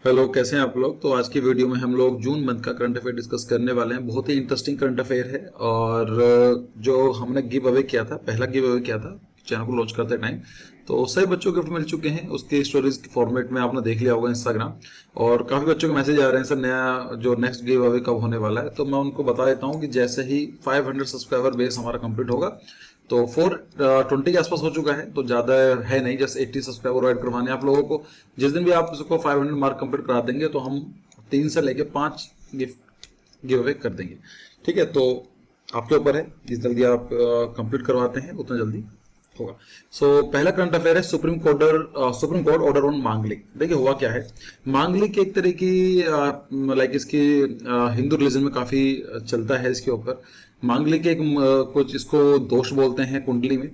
Hello, कैसे हैं आप लोग। तो आज की वीडियो में हम लोग जून मंथ का करंट अफेयर डिस्कस करने वाले हैं। बहुत ही इंटरेस्टिंग करंट अफेयर है और जो हमने गिव अवे किया था, पहला गिव अवे किया था चैनल को लॉन्च करते टाइम, तो सभी बच्चों को गिफ्ट मिल चुके हैं। उसके स्टोरीज के फॉर्मेट में आपने देख लिया होगा इंस्टाग्राम, और काफी बच्चों के मैसेज आ रहे हैं सर नया जो नेक्स्ट गिव अवे कब होने वाला है। तो मैं उनको बता देता हूँ कि जैसे ही 500 सब्सक्राइबर बेस हमारा कंप्लीट होगा, तो 420 के आसपास हो चुका है, तो ज्यादा है नहीं, जस्ट 80 सब्सक्राइबर ऐड करवाने आप लोगों को। जिस दिन भी आप उसको 500 मार्क कंप्लीट करा देंगे तो हम 3 से लेके 5 गिफ्ट गिव अवे कर देंगे। ठीक है, तो आपके ऊपर है, जिस जल्दी आप कंप्लीट करवाते हैं उतना जल्दी होगा। पहला करंट अफेयर है सुप्रीम कोर्ट ऑर्डर ऑन मांगलिक। देखिए हुआ क्या है, मांगलिक एक तरह की लाइक इसकी हिंदू रिलीजन में काफी चलता है इसके ऊपर। मांगलिक एक कुछ इसको दोष बोलते हैं कुंडली में।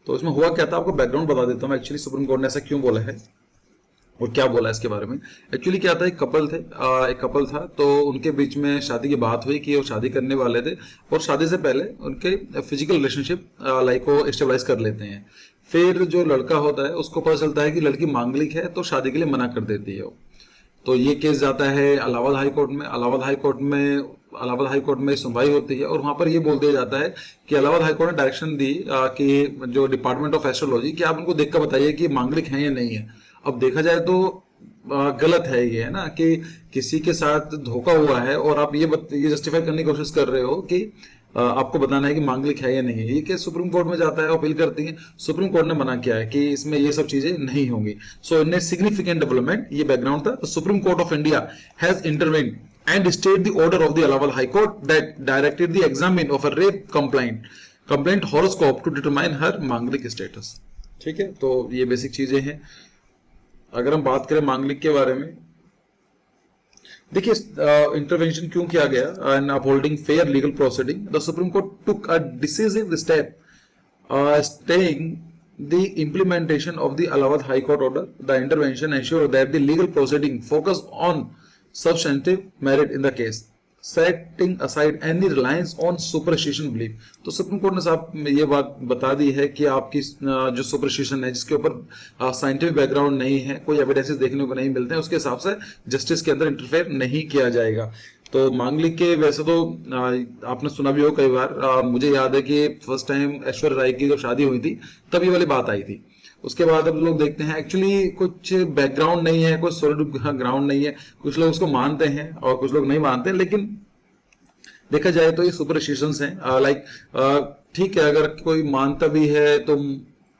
तो इसमें हुआ क्या था, आपको बैकग्राउंड बता देता हूँ एक्चुअली सुप्रीम कोर्ट ने ऐसा क्यों बोला है और क्या बोला इसके बारे में। एक्चुअली क्या था, एक कपल था, तो उनके बीच में शादी की बात हुई कि वो शादी करने वाले थे, और शादी से पहले उनके फिजिकल रिलेशनशिप लाइक वो स्टेबलाइज कर लेते हैं। फिर जो लड़का होता है उसको पता चलता है कि लड़की मांगलिक है, तो शादी के लिए मना कर देती है वो। तो ये केस जाता है इलाहाबाद हाई कोर्ट में। इलाहाबाद हाई कोर्ट में सुनवाई होती है, और वहां पर ये बोल दिया जाता है कि इलाहाबाद हाई कोर्ट ने डायरेक्शन दी कि जो डिपार्टमेंट ऑफ एस्ट्रोलॉजी, कि आप उनको देख कर बताइए कि मांगलिक है या नहीं है। अब देखा जाए तो गलत है ये, है ना, कि किसी के साथ धोखा हुआ है और आप ये जस्टिफाई करने की कोशिश कर रहे हो कि आपको बताना है कि मांगलिक है या नहीं है। ये केस सुप्रीम कोर्ट में जाता है, अपील करती है, सुप्रीम कोर्ट ने मना किया है कि इसमें ये सब चीजें नहीं होंगी। सो इन सिग्निफिकेंट डेवलपमेंट, ये बैकग्राउंड था। Supreme Court of India has intervened and stayed the order of the Allahabad High Court that directed the examine of a rape complaint horoscope to determine her मांगलिक status। ठीक है, तो ये basic चीजें हैं। अगर हम बात करें मांगलिक के बारे में, देखिए इंटरवेंशन क्यों किया गया and upholding fair legal proceeding, the supreme court took a decisive step staying the implementation of the Allahabad High Court order. The intervention ensured that the legal proceeding focused on substantive merit in the case, setting aside any reliance on superstition belief। तो supreme court ने साहब ये बात बता दी है कि आपकी जो सुपरस्टिशन है, जिसके ऊपर साइंटिफिक बैकग्राउंड नहीं है, कोई एविडेंसेस देखने को नहीं मिलते हैं, उसके हिसाब से जस्टिस के अंदर इंटरफेयर नहीं किया जाएगा। तो मांगलिक के वैसे तो आपने सुना भी हो कई बार। मुझे याद है कि फर्स्ट टाइम ऐश्वर्या राय की जब शादी हुई थी तब ये वाली बात आई थी। उसके बाद अब लोग देखते हैं एक्चुअली कुछ बैकग्राउंड नहीं है, कोई सॉलिड ग्राउंड नहीं है। कुछ लोग उसको मानते हैं और कुछ लोग नहीं मानते, लेकिन देखा जाए तो ये सुपरस्टिशंस हैं। लाइक ठीक है, अगर कोई मानता भी है तो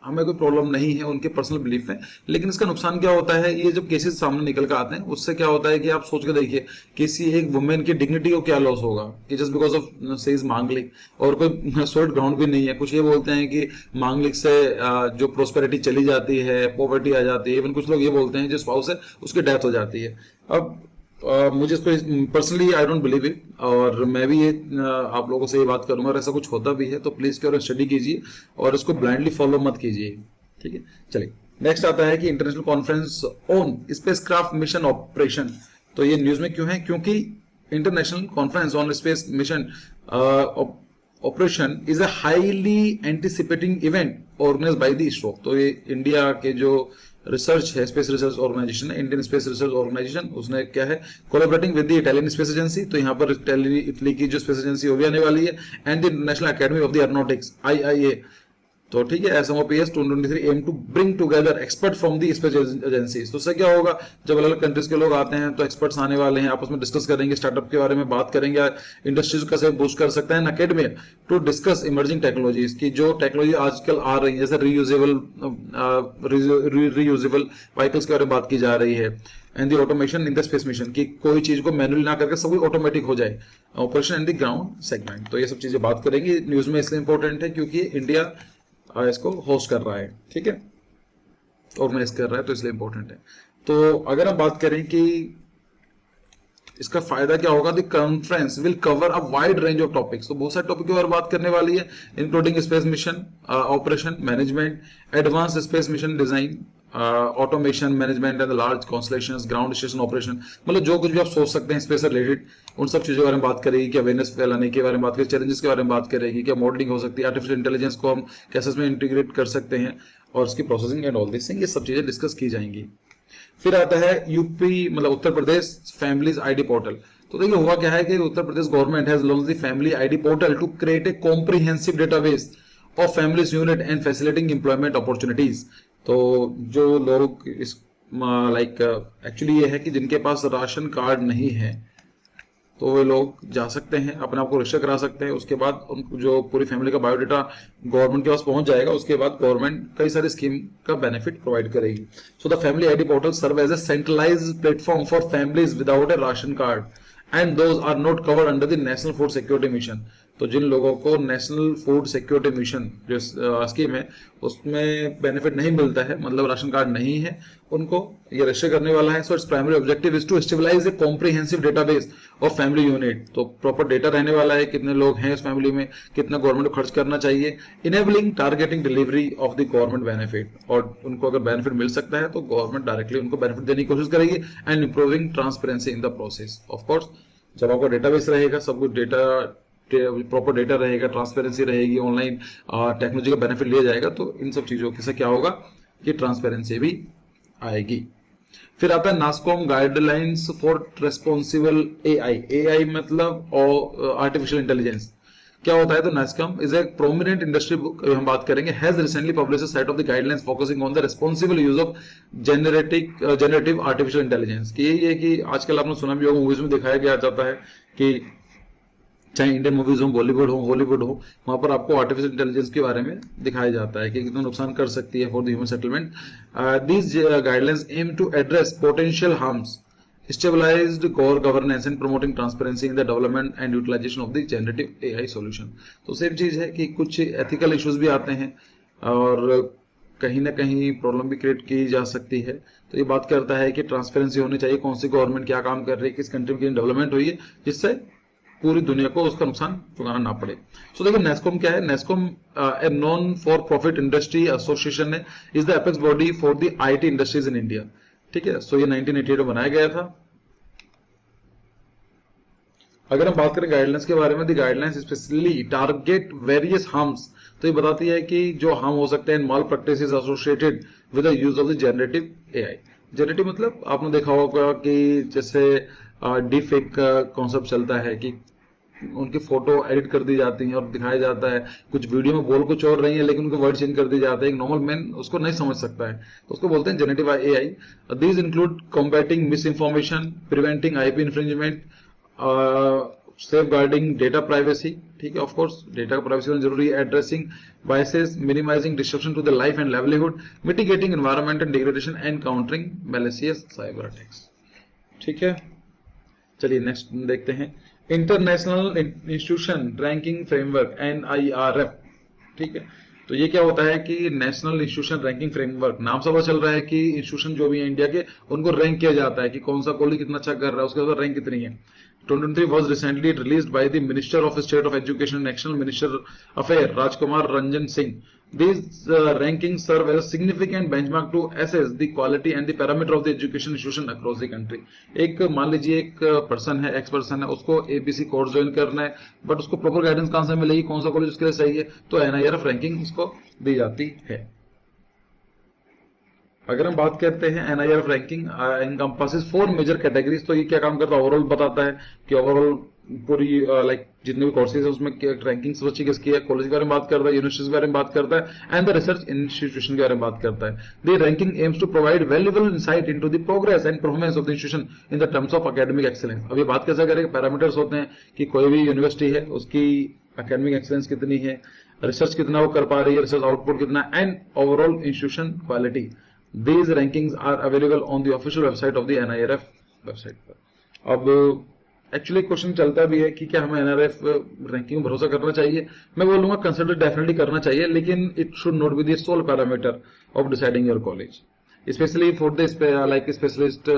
हमें कोई प्रॉब्लम नहीं है, उनके पर्सनल बिलीफ है। लेकिन इसका नुकसान क्या होता है, ये जब केसेस सामने निकल कर आते हैं उससे क्या होता है कि आप सोच के देखिए किसी एक वुमेन की डिग्निटी को क्या लॉस होगा कि जस्ट बिकॉज ऑफ से इज मांगलिक, और कोई सॉलिड ग्राउंड भी नहीं है। कुछ ये बोलते हैं कि मांगलिक से जो प्रोस्पेरिटी चली जाती है, पॉवर्टी आ जाती है। इवन कुछ लोग ये बोलते हैं जो स्पाउस है उसकी डेथ हो जाती है। अब मुझे इसको personally I don't believe it, और मैं भी ये आप लोगों से ये बात करूंगा, अगर ऐसा कुछ होता भी है तो प्लीज के और स्टडी कीजिए और इसको ब्लाइंडली फॉलो मत कीजिए। ठीक है, चलिए नेक्स्ट आता है कि international conference on spacecraft mission operation. तो ये न्यूज में क्यों है, क्योंकि international conference on space mission operation is a highly anticipating event organised by the ISRO. तो ये इंडिया के जो रिसर्च है, स्पेस रिसर्च ऑर्गेनाइजेशन है, इंडियन स्पेस रिसर्च ऑर्गेनाइजेशन, उसने क्या है collaborating with the Italian space agency. तो यहाँ पर इटली की जो स्पेस एजेंसी वो भी आने वाली है, and the national academy of the aeronautics IIA। तो ठीक है, SMOPS 2023 aim to bring together expert from the space agencies. तो उससे क्या होगा, जब अलग अलग कंट्रीज के लोग आते हैं तो एक्सपर्ट्स आने वाले हैं, आपस में डिस्कस करेंगे, स्टार्टअप के बारे में बात करेंगे, इंडस्ट्रीज को कैसे बूस्ट कर सकते हैं। Academy to discuss emerging technologies की जो टेक्नोलॉजी आजकल आ रही है, जैसे रीयूजेबल व्हीकल्स के बारे में बात की जा रही है, and the automation in the space mission, की कोई चीज को मैनुअली ना करके सब ऑटोमेटिक हो जाए, operation in the ground segment. तो ये सब चीजें बात करेंगे। न्यूज में इसलिए इंपॉर्टेंट है क्योंकि इंडिया इसको होस्ट कर रहा है, ठीक है, ऑर्गेनाइज कर रहा है, तो इसलिए इंपॉर्टेंट है। तो अगर हम बात करें कि इसका फायदा क्या होगा, the conference will cover a wide range of topics. तो बहुत सारे टॉपिक के बारे में बात करने वाली है, including space mission operation management, advance space mission design, automation management and large constellations, ground station operation, मतलब जो कुछ भी आप सोच सकते हैं स्पेस रिलेटेड, उन सब चीजों के बारे में बात करेगी। क्या अवेयरनेस फैलाने के बारे में बात करेगी, चैलेंजेस के बारे में बात करेगी, क्या मॉडलिंग हो सकती है, आर्टिफिशियल इंटेलिजेंस को हम कैसे इसमें इंटीग्रेट कर सकते हैं, और उसकी processing and all this thing, ये सब चीजें डिस्कस की जाएंगी। फिर आता है यूपी मतलब Uttar Pradesh families ID portal. तो देखिए हुआ क्या है कि Uttar Pradesh government has launched the family ID portal to create a comprehensive database of families unit and facilitating employment opportunities. तो जो लोग इस लाइक एक्चुअली ये है कि जिनके पास राशन कार्ड नहीं है तो वे लोग जा सकते हैं, अपने आप को रजिस्टर करा सकते हैं। उसके बाद उनको जो पूरी फैमिली का बायोडाटा गवर्नमेंट के पास पहुंच जाएगा, उसके बाद गवर्नमेंट कई सारी स्कीम का बेनिफिट प्रोवाइड करेगी। So the family ID portal serve as a centralised platform for families without a ration card and those are not covered under the national food security mission. तो जिन लोगों को national food security mission जो scheme है उसमें benefit नहीं मिलता है, मतलब राशन कार्ड नहीं है, उनको ये रजिस्टर करने वाला है। So its primary objective is to stabilise a comprehensive database of family unit. तो प्रॉपर डेटा रहने वाला है, कितने लोग हैं उस फैमिली में, कितना गवर्नमेंट को खर्च करना चाहिए, enabling targeting delivery of the government benefit. और उनको अगर बेनिफिट मिल सकता है तो गवर्नमेंट डायरेक्टली उनको बेनिफिट देने की कोशिश करेगी and improving transparency in the process. Of course जब आपका डेटाबेस रहेगा, सब कुछ डेटा प्रॉपर डेटा रहेगा, ट्रांसपेरेंसी रहेगी, ऑनलाइन टेक्नोलॉजी का बेनिफिट लिया जाएगा, तो इन सब चीजों से क्या होगा कि ट्रांसपेरेंसी भी आएगी। फिर आता है NASSCOM guidelines for responsible AI. AI मतलब आर्टिफिशियल इंटेलिजेंस क्या होता है? तो NASSCOM is a prominent industry book, हम बात करेंगे, has recently published site of the guidelines focusing on the responsible use of generative artificial intelligence. कि ये कि आजकल आपने सुना भी होगा, मूवीज में दिखाया गया जाता है कि चाहे इंडियन मूवीज हो, बॉलीवुड हो, हॉलीवुड हो, वहां पर आपको आर्टिफिशियल इंटेलिजेंस के बारे में दिखाया जाता है कि कितना नुकसान कर सकती है for the human settlement. These guidelines aim to address potential harms, stabilised core governance and promoting transparency in the development and utilisation of the generative AI solution. तो सेम चीज है कि कुछ एथिकल इश्यूज भी आते हैं और कहीं ना कहीं प्रॉब्लम भी क्रिएट की जा सकती है। तो ये बात करता है कि ट्रांसपेरेंसी होनी चाहिए, कौन सी गवर्नमेंट क्या काम कर रही है, किस कंट्री में डेवलपमेंट हुई है, जिससे पूरी दुनिया को उसका नुकसान चुकाना ना पड़े। सो देखिए नेस्कॉम क्या है? NASSCOM a non for profit industry association है, is the apex body for the IT industries in India. ठीक है, सो ये 1988 में बनाया गया था। अगर हम बात करें गाइडलाइंस के बारे में, the guidelines specially target various harms. तो ये बताती है कि जो हार्म हो सकते हैं malpractices associated with the use of the generative AI. Generative मतलब आपने देखा होगा कि जैसे डीप फेक का कॉन्सेप्ट चलता है कि उनकी फोटो एडिट कर दी जाती है और दिखाया जाता है, कुछ वीडियो में बोल कुछ और रही है लेकिन उनके वर्ड चेंज कर दिए जाते हैं, एक नॉर्मल मैन उसको नहीं समझ सकता है, तो उसको बोलते हैं generative AI. These include combating misinformation, preventing IP infringement, safeguarding data privacy. ठीक है, ऑफकोर्स डेटा का प्राइवेसी होना जरूरी है, addressing biases, minimising disruption to the life and livelihood, mitigating environment and degradation and countering malicious cyber attacks. ठीक है, चलिए next देखते हैं international institution ranking framework NIRF। ठीक है, तो ये क्या होता है कि नेशनल इंस्टीट्यूशन रैंकिंग फ्रेमवर्क, नाम से पता चल रहा है कि इंस्टीट्यूशन जो भी है इंडिया के उनको रैंक किया जाता है कि कौन सा कॉलेज कितना अच्छा कर रहा है, उसके बाद रैंक कितनी है। 2023 was recently released by the Minister of State of Education and National Minister Affairs Rajkumar Ranjan Singh. These rankings serve as a significant benchmark to assess the quality and the parameter of the education institution across the country. एक मान लीजिए एक person है, x person है, उसको ABC course join करना है, but उसको प्रॉपर गाइडेंस कहां से मिलेगी, कौन सा कॉलेज उसके लिए सही है, तो NIRF रैंकिंग उसको दी जाती है। अगर हम बात करते हैं NIRF ranking encompasses 4 major categories. तो ये क्या काम करता है? ओवरऑल बताता है कि ओवरऑल पूरी लाइक जितने भी कोर्सेज है उसमें रैंकिंग सबसे किसकी है, कॉलेज के बारे में बात करता है, यूनिवर्सिटीज के बारे में बात करता है एंड द रिसर्च इंस्टीट्यूशन के बारे में बात करता है। The ranking aims to provide valuable insight into the progress and performance of the institution in the terms of academic excellence. अब ये बात कैसे करेंगे? पैरामीटर्स होते हैं कि कोई भी यूनिवर्सिटी है उसकी एकेडमिक एक्सीलेंस कितनी है, रिसर्च कितना वो कर पा रही है, रिसर्च आउटपुट कितना, and overall institution quality. These rankings are available on the official website of the NIRF website पर। अब एक्चुअली क्वेश्चन चलता भी है कि क्या हमें NIRF रैंकिंग में भरोसा करना चाहिए? मैं बोलूंगा कंसिडर डेफिनेटली करना चाहिए, लेकिन it should not be the sole parameter of deciding your college, specially for the like specialist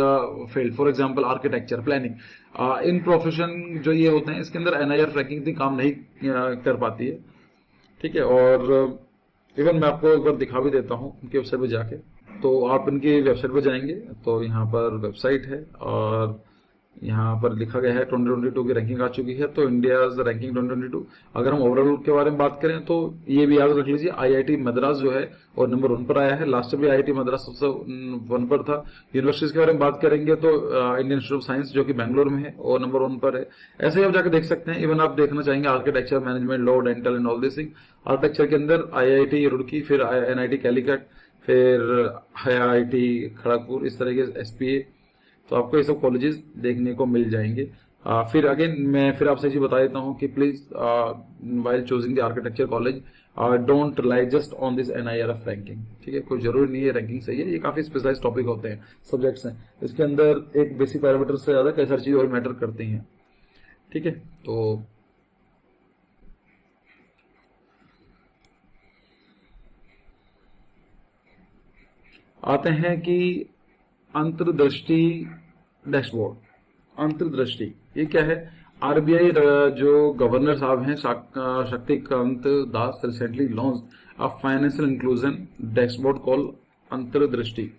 field, for example architecture, planning. इन प्रोफेशन जो ये होते हैं इसके अंदर NIRF रैंकिंग इतनी काम नहीं कर पाती है। ठीक है, और इवन मैं आपको एक बार दिखा भी देता हूँ उनकी वेबसाइट पर जाके। तो आप इनकी वेबसाइट पर जाएंगे तो यहाँ पर वेबसाइट है और यहाँ पर लिखा गया है 2022 की रैंकिंग आ चुकी है। तो इंडिया रैंकिंग 2022, अगर हम ओवरऑल के बारे में बात करें तो ये भी याद रख लीजिए, आईआईटी मद्रास जो है और नंबर 1 पर आया है। लास्ट भी आईआईटी मद्रास सबसे 1 पर था। यूनिवर्सिटीज के बारे में बात करेंगे तो इंडियन इंस्टीट्यूट ऑफ साइंस जो कि बैंगलोर में है और नंबर 1 पर है। ऐसे ही आप जाकर देख सकते हैं। इवन आप देखना चाहेंगे architecture, management, law, dental and all this thing. Architecture के अंदर आईआईटी रुड़की, फिर एनआईटी कैलीकट, फिर आईआईटी खड़गपुर, इस तरह के एसपीए। तो आपको ये सब कॉलेजेस देखने को मिल जाएंगे। फिर अगेन मैं फिर आपसे ये बता देता हूँ कि please while choosing the architecture college don't rely just on this NIRF ranking. ठीक है, कोई जरूरी नहीं है रैंकिंग सही है, ये काफी स्पेशलाइज टॉपिक होते हैं, सब्जेक्ट्स हैं। इसके अंदर एक बेसिक पैरामीटर से ज्यादा कई सारी चीजें और मैटर करती हैं। ठीक है, तो आते हैं कि अंतर्दृष्टि डैशबोर्ड। अंतर्दृष्टि ये क्या है? आरबीआई जो गवर्नर साहब हैं Shaktikanta Das recently launch a financial inclusion dashboard call Antardrishti,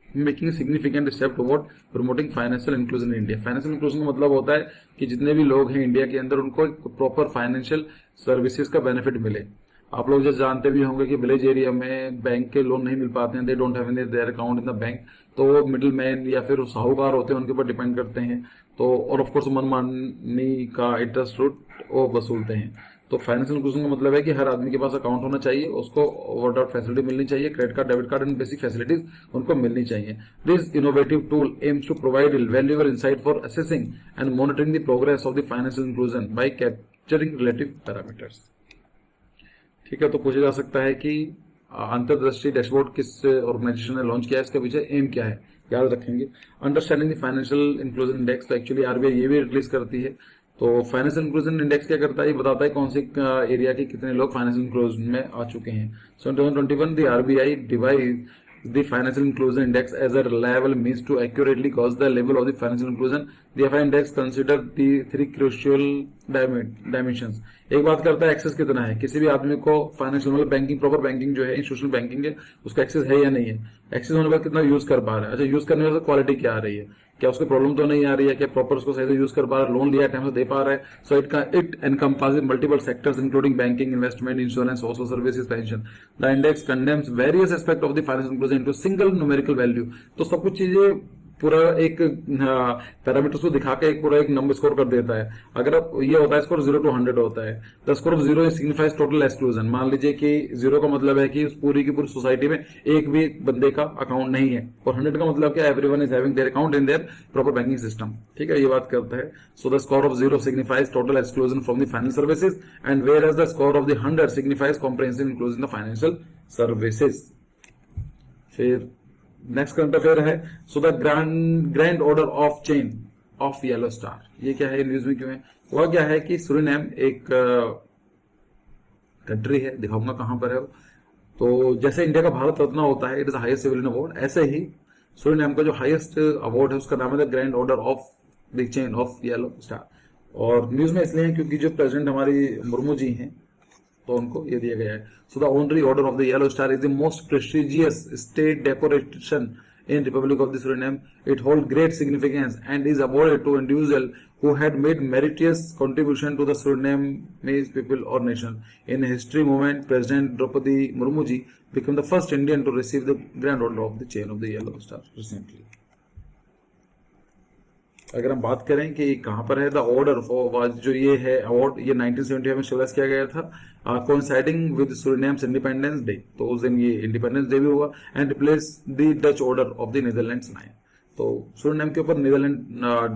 making significant step toward promoting financial inclusion in India. Financial inclusion का मतलब होता है कि जितने भी लोग हैं इंडिया के अंदर उनको एक प्रॉपर फाइनेंशियल सर्विसेज का बेनिफिट मिले। आप लोग जैसे जानते भी होंगे कि विलेज एरिया में बैंक के लोन नहीं मिल पाते हैं, they don't have their account in the bank, तो वो मिडिल मैन या फिर साहूकार होते हैं उनके ऊपर डिपेंड करते हैं। तो और ऑफ कोर्स मनमानी का इंटरेस्ट रेट वो वसूलते हैं। तो फाइनेंशियल इंक्लूजन का मतलब है कि हर आदमी के पास अकाउंट होना चाहिए, उसको ओवरड्राफ्ट फैसिलिटी मिलनी चाहिए, credit card, debit card and basic facilities उनको मिलनी चाहिए। This innovative tool aims to provide valuable insight for assessing and monitoring the progress of the financial inclusion by capturing relative parameters. ठीक है, तो पूछा जा सकता है कि अंतर्दृष्टि डैशबोर्ड किस ऑर्गेनाइजेशन ने लॉन्च किया है, इसके पीछे एम क्या है, याद रखेंगे। Understanding the financial inclusion index, तो एक्चुअली आरबीआई ये भी रिलीज करती है। तो फाइनेंशियल इंक्लूजन इंडेक्स क्या करता है? ये बताता है कौन से एरिया के कितने लोग फाइनेंशियल इंक्लूजन में आ चुके हैं। सो इन 2021 the RBI divide the financial inclusion index as a reliable means to accurately gauge the level of the financial inclusion. The FI index consider the 3 crucial dimensions. एक बात करता है एक्सेस कितना है, किसी भी आदमी को फाइनेंशियल मतलब बैंकिंग, प्रॉपर बैंकिंग जो है, इंस्टीट्यूशनल बैंकिंग है, उसका एक्सेस है या नहीं है। एक्सेस होने पर कितना यूज कर पा रहा है। अच्छा, यूज करने में क्वालिटी क्या आ रही है, क्या उसको प्रॉब्लम तो नहीं आ रही है, क्या प्रॉपर उसको सही से यूज कर पा रहा है, लोन लिया टाइम से दे पा रहा है। So it encompasses multiple sectors including banking, investment, insurance, social services, pension. The index condemns various aspect of the financial inclusion into single numerical value. तो सब कुछ चीजें पूरा एक पैरामीटर्स को दिखा के एक पूरा एक नंबर स्कोर कर देता है। अगर आप ये होता है स्कोर 0 to 100 होता है। The score of 0 signifies total exclusion. मान लीजिए कि 0 का मतलब है कि उस पूरी की पूरी सोसाइटी में एक भी बंदे का अकाउंट नहीं है, और 100 का मतलब क्या, everyone is having their account in their proper banking system. ठीक है, ये बात करता है। So the score of 0 signifies total exclusion from the financial services and whereas the score of the 100 signifies comprehensive inclusion the financial services. फिर next current affair है। So the grand order of chain of yellow star, ये क्या है, news में क्यों है? वह क्या है कि सूरीनाम एक कंट्री है, दिखाऊंगा कहां पर है वो। तो जैसे इंडिया का भारत रत्न होता है, it is highest civilian award, ऐसे ही सूरीनाम का जो हाईएस्ट अवार्ड है उसका नाम है the grand order of the chain of yellow star. और न्यूज में इसलिए है क्योंकि जो प्रेसिडेंट हमारी मुर्मू जी हैं तो उनको ये दिया गया है। So the honorary order of the yellow star is the most prestigious state decoration in Republic of the Suriname. It holds great significance and is awarded to individuals who had made meritorious contribution to the Surinamese people or nation. In a history moment, President Draupadi Murmu ji became the first Indian to receive the Grand Order of the Chain of the Yellow Star recently. अगर हम बात करें कि कहां पर है the order, जो ये है अवार्ड, ये 1975 में स्टेब्लिश किया गया था, कोइंसाइडिंग विद सूरीनाम्स इंडिपेंडेंस डे। तो उस दिन ये इंडिपेंडेंस डे भी हुआ and replace the Dutch order of the Netherlands 9। तो सूरीनाम के ऊपर नीदरलैंड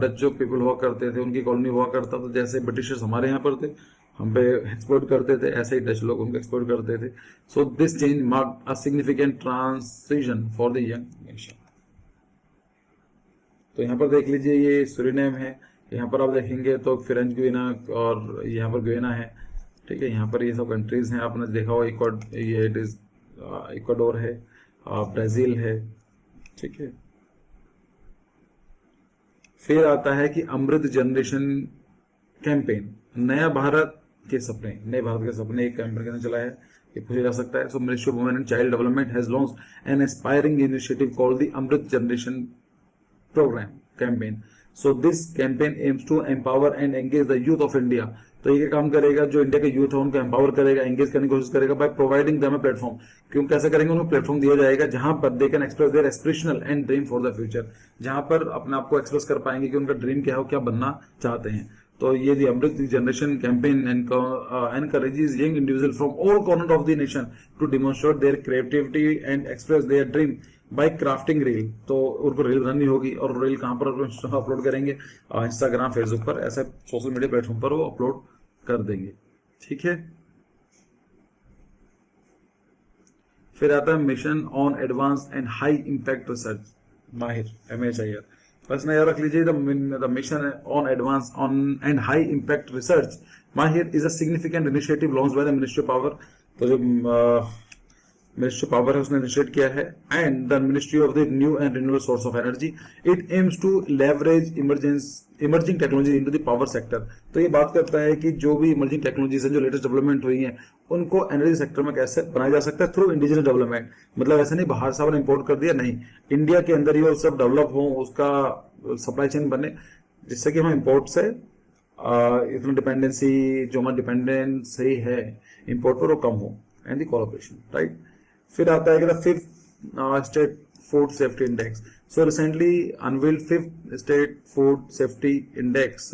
डच जो पीपल हुआ करते थे, उनकी कॉलोनी हुआ करता था। जैसे ब्रिटिशर्स हमारे यहाँ पर थे, हम पे एक्सपोर्ट करते थे, ऐसे ही डच लोग उनको एक्सपोर्ट करते थे। So this change marked a significant transition for the young nation. तो यहाँ पर देख लीजिए ये सूरीनाम है, यहाँ पर आप देखेंगे तो फ्रेंच गुयाना और यहाँ पर गुयाना है। ठीक है, यहाँ पर ये सब कंट्रीज हैं, आपने देखा हो, ये इट इज इक्वाडोर है, ब्राजील है। ठीक है, फिर आता है कि अमृत जनरेशन कैंपेन, नया भारत के सपने, नए भारत के सपने एक कैंपेन कैसे चला है, ये पूछा जा सकता है। So ministry of women and child development has launched an aspiring initiative called the Amrit generation program campaign. So this campaign aims to empower and engage the youth of India. तो ये काम करेगा, जो इंडिया के यूथ है उनको empower करेगा, engage करने की कोशिश करेगा by providing them a platform. क्यों कैसे करेंगे? उनको प्लेटफॉर्म दिया जाएगा जहां पर they can express their aspirational and dream for the future, जहां पर अपने आप को एक्सप्रेस कर पाएंगे कि उनका ड्रीम क्या है, क्या बनना चाहते हैं. तो ये the Amrit generation campaign encourages young individuals from all corners of the nation to demonstrate their creativity and express their dream by crafting reel. तो उनको रील बनानी होगी, और रील कहाँ पर अपलोड करेंगे? इंस्टाग्राम, फेसबुक पर, ऐसे सोशल मीडिया प्लेटफॉर्म पर वो अपलोड कर देंगे. ठीक है. फिर आता है mission on advance and high impact research, MAHIR MHIR. बस ना याद रख लीजिए, the mission on advance on and high impact research MAHIR is a significant initiative launch by the ministry of power. तो जो मिनिस्ट्री ऑफ पावर है उसने initiate किया है, and the ministry of the new and renewable source of energy. It aims to leverage emerging technology into the power sector. तो ये बात करता है कि जो भी इमर्जिंग टेक्नोलॉजीज हैं, जो लेटेस्ट डेवलपमेंट हुई हैं, उनको एनर्जी सेक्टर में कैसे बनाया जा सकता है थ्रू इंडिजिनस डेवलपमेंट. मतलब ऐसा नहीं बाहर से इंपोर्ट कर दिया, नहीं, इंडिया के अंदर ही वो सब डेवलप हो, उसका सप्लाई चेन बने, जिससे कि हम इंपोर्ट से इतना डिपेंडेंसी, जो हमारा डिपेंडेंसी है इंपोर्ट पर, वो कम हो, एंड दी कोलैबोरेशन. राइट. फिर आता है fifth state food safety index. So recently unveiled fifth state food safety index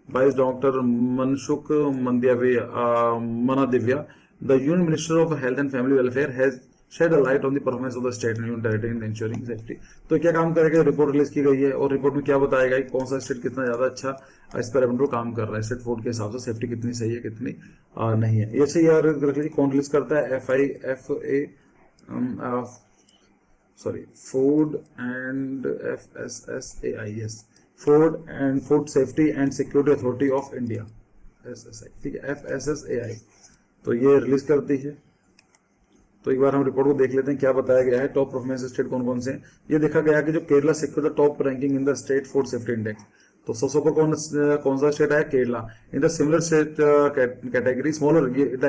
by Dr. Manshukh Manadivya. The Union Minister of Health and Family Welfare has shed a light on the performance of the state and union territory in ensuring safety. तो क्या काम करेगा? Report release की गई है, और report में क्या बताएगा कि कौन सा स्टेट कितना ज्यादा अच्छा एक्सपेरिमेंट काम कर रहा है, स्टेट फूड के हिसाब से सेफ्टी कितनी सही है, कितनी नहीं है. ये सही यार रख लीजिए. कौन रिलीज करता है? Food and FSSAI, Food and Food Safety and Security Authority of India, SSI. ठीक है, FSSAI. तो ये रिलीज करती है. तो एक बार हम रिपोर्ट को देख लेते हैं क्या बताया गया है. टॉप परफॉर्मेंस स्टेट कौन कौन से हैं? ये देखा गया कि जो Kerala secure the top ranking in the state food safety index. तो सबसे ऊपर कौन सा स्टेट है? Kerala. In the similar state category smaller,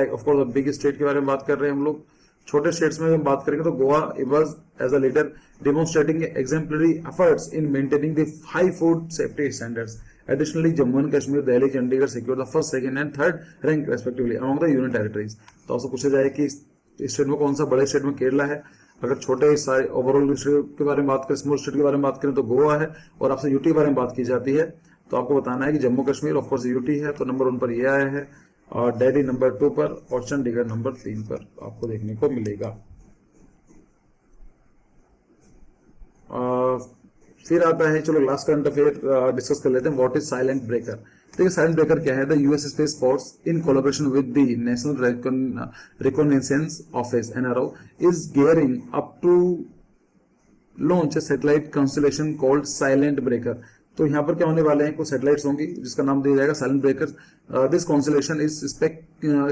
of course big state के बारे में बात कर रहे हैं हम लोग. छोटे स्टेट्स में हम बात करेंगे तो Goa was as a leader demonstrating exemplary efforts in maintaining the high food safety standards. Additionally, Jammu and Kashmir, Delhi, Chandigarh secured the first, second and third rank respectively among the union territories. तो आपसे पूछा जाए कि state में कौन सा? बड़े state में केरला है. अगर छोटे ओवरऑल स्टेट के बारे में बात करें, स्मॉल स्टेट के बारे में बात करें तो गोवा है. और आपसे यूटी के बारे में बात की जाती है तो आपको बताना है कि Jammu Kashmir of course UT है, तो नंबर 1 पर ये आया है, और दिल्ली नंबर 2 पर, और चंडीगढ़ नंबर 3 पर आपको देखने को मिलेगा. फिर आता है, चलो लास्ट करंट अफेयर डिस्कस कर लेते हैं. What is silent breaker? देखिए साइलेंट ब्रेकर क्या है? The US space force in collaboration with the national reconnaissance office NRO is gearing up to launch a satellite constellation called silent breaker. तो यहाँ पर क्या होने वाले हैं? कुछ सैटेलाइट्स होंगी जिसका नाम दिया जाएगा silent breaker. This constellation is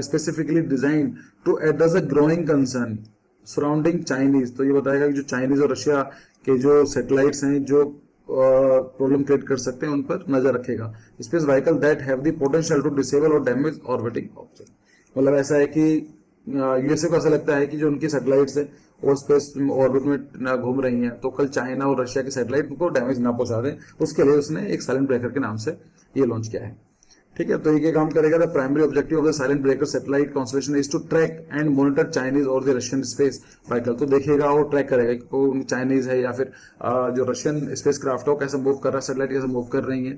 specifically designed to address a growing concern surrounding Chinese. तो ये बताएगा कि जो चाइनीज और रशिया के जो सैटेलाइट्स हैं जो प्रॉब्लम क्रिएट कर सकते हैं उन पर नजर रखेगा. Space vehicle that have the potential to disable और डैमेज ऑर्बिटिंग ऑब्जेक्ट. मतलब ऐसा है कि यूएसए को ऐसा लगता है कि जो उनकी सैटेलाइट्स है वो स्पेस ऑर्बिट में घूम रही हैं, तो कल चाइना और रशिया की सैटेलाइट को डैमेज ना पहुंचा दें, उसके लिए उसने एक साइलेंट ब्रेकर के नाम से ये लॉन्च किया है. ठीक है, तो ये काम करेगा. The primary objective of the silent breaker satellite constellation is to track and monitor Chinese और द रशियन स्पेस व्हीकल. तो देखेगा और ट्रैक करेगा कि कौन चाइनीज है या फिर जो रशियन स्पेस क्राफ्ट है वो कैसे मूव कर रहा है, सैटेलाइट कैसे मूव कर रही है.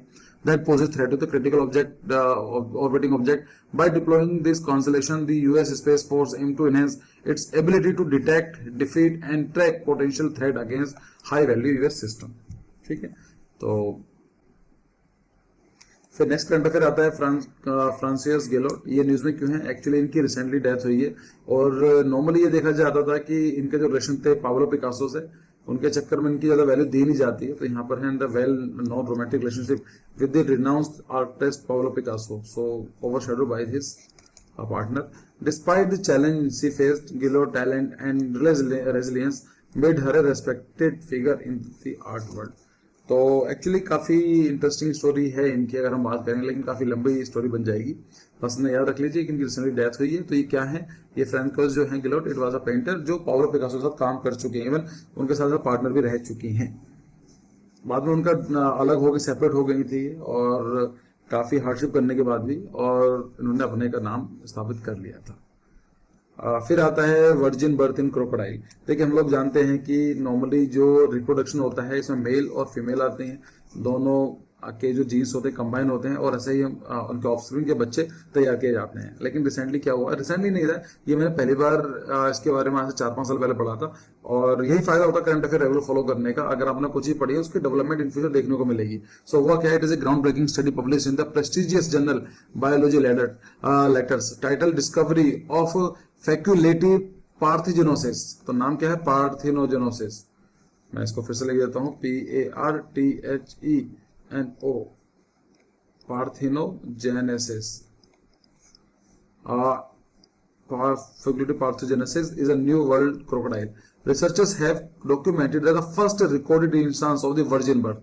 That poses threat to the critical object, orbiting object. By deploying this constellation the US space force aim to enhance its ability to detect, defeat and track potential threat against high value US system. ठीक है, तो फिर next current affair आता है Francis गेलोट. ये news में क्यों है? एक्चुअली इनकी रिसेंटली डेथ हुई है, और नॉर्मली ये देखा जाता था कि इनके जो रिलेशन थे पाब्लो पिकासो से, उनके चक्कर में इनकी ज्यादा वैल्यू दी नहीं जाती है. तो यहाँ पर है the well known romantic relationship with the renowned artist Pablo Picasso, so overshadowed by his partner. Despite the challenge she faced, Gilot talent and resilience made her a respected figure in the art world. तो actually काफी interesting story है इनकी अगर हम बात करेंगे, लेकिन काफी लंबी स्टोरी बन जाएगी. बस ने याद रख लीजिए कि इनकी रिसेंटली डेथ हुई है. तो ये क्या है? ये फ्रांकोस जो है गेलोट, इट वाज अ पेंटर जो पाब्लो पिकासो के साथ काम कर चुके हैं, इवन उनके साथ पार्टनर भी रह चुकी हैं. बाद में उनका अलग हो गई, सेपरेट हो गई थी और काफी हार्डशिप करने के बाद भी, और इन्होंने अपने का नाम स्थापित कर लिया था। फिर आता है वर्जिन बर्थ इन क्रोकोडाइल। देखिए हम लोग जानते हैं कि नॉर्मली जो रिप्रोडक्शन होता है इसमें मेल और फीमेल आते हैं, दोनों के जो जीन्स होते हैं कंबाइन होते हैं और ऐसे ही उनके ऑफस्प्रिंग के बच्चे तैयार किए जाते हैं। लेकिन रिसेंटली क्या हुआ, रिसेंटली नहीं था ये, मैंने पहली बार इसके बारे में आज से 4-5 साल पहले पढ़ा था, और यही फायदा होता है करंट अफेयर रेगुलर फॉलो करने का। अगर आपने कुछ ही पढ़ी है उसकी डेवलपमेंट इन फ्यूचर देखने को मिलेगी। सो हुआ क्या है, it is a ground breaking study publish in the prestigious journal biology letters title discovery of facultative parthenogenesis. तो नाम क्या है, पार्थिनोजेनोसिस। मैं इसको फिर से लिख देता हूँ, PARTHENO, parthenogenesis. Facultative parthenogenesis is a new world crocodile. Researchers have documented that the first recorded instance of the virgin birth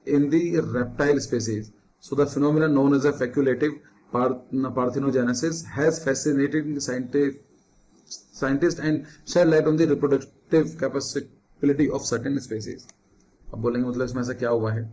in the reptile species. So the phenomenon known as a facultative parthenogenesis has fascinated scientists and shed light on the reproductive capability of certain species. अब बोलेंगे मतलब इसमें ऐसा क्या हुआ है।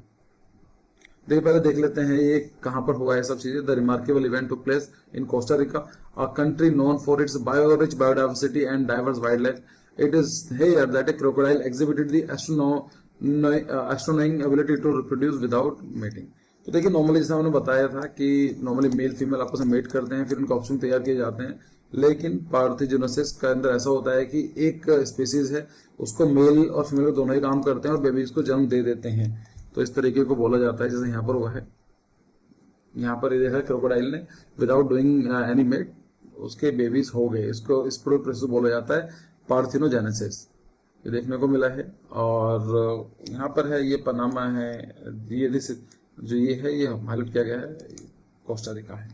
देखिए पहले देख लेते हैं ये कहां पर हुआ है सब चीजें। The remarkable event took place in Costa Rica, a country known for its rich biodiversity and diverse wildlife. It is here that a crocodile exhibited the astonishing ability to reproduce without mating. तो देखिए normally जैसा मैंने बताया था कि normally male female आपस में met करते हैं, फिर उनके ऑप्शन तैयार किए जाते हैं। लेकिन पार्थिनोजेनेसिस के अंदर ऐसा होता है कि एक स्पीसीज है उसको मेल और फीमेल दोनों ही काम करते हैं और बेबीज को जन्म दे देते हैं। तो इस तरीके को बोला जाता है, जैसे यहाँ पर हुआ है, यहाँ पर ये देखा क्रोकोडाइल ने विदाउट डूइंग एनी मेट उसके बेबीज हो गए। इसको इस प्रोसेस बोला जाता है पार्थिनोजेनेसिस, ये देखने को मिला है। और यहाँ पर है ये पनामा है, ये जो ये है ये हाईलाइट किया गया है, कोस्टा रिका है,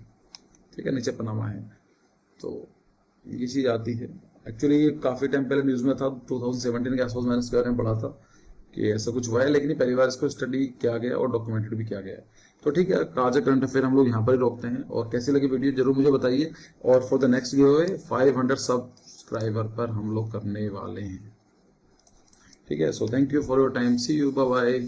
ठीक है, नीचे पनामा है। तो ये चीज आती है। एक्चुअली ये काफी टाइम पहले न्यूज में था, 2017 के आसपास मैंने इसके बारे में पढ़ा था कि ऐसा कुछ हुआ है, लेकिन पहली बार इसको स्टडी किया गया और डॉक्यूमेंटेड भी किया गया है। तो ठीक है, आज करंट अफेयर हम लोग यहाँ पर ही रोकते हैं, और कैसी लगी वीडियो जरूर मुझे बताइए। और for the next giveaway 500 subscriber पर हम लोग करने वाले हैं, ठीक है। So thank you for your time, see you, bye bye.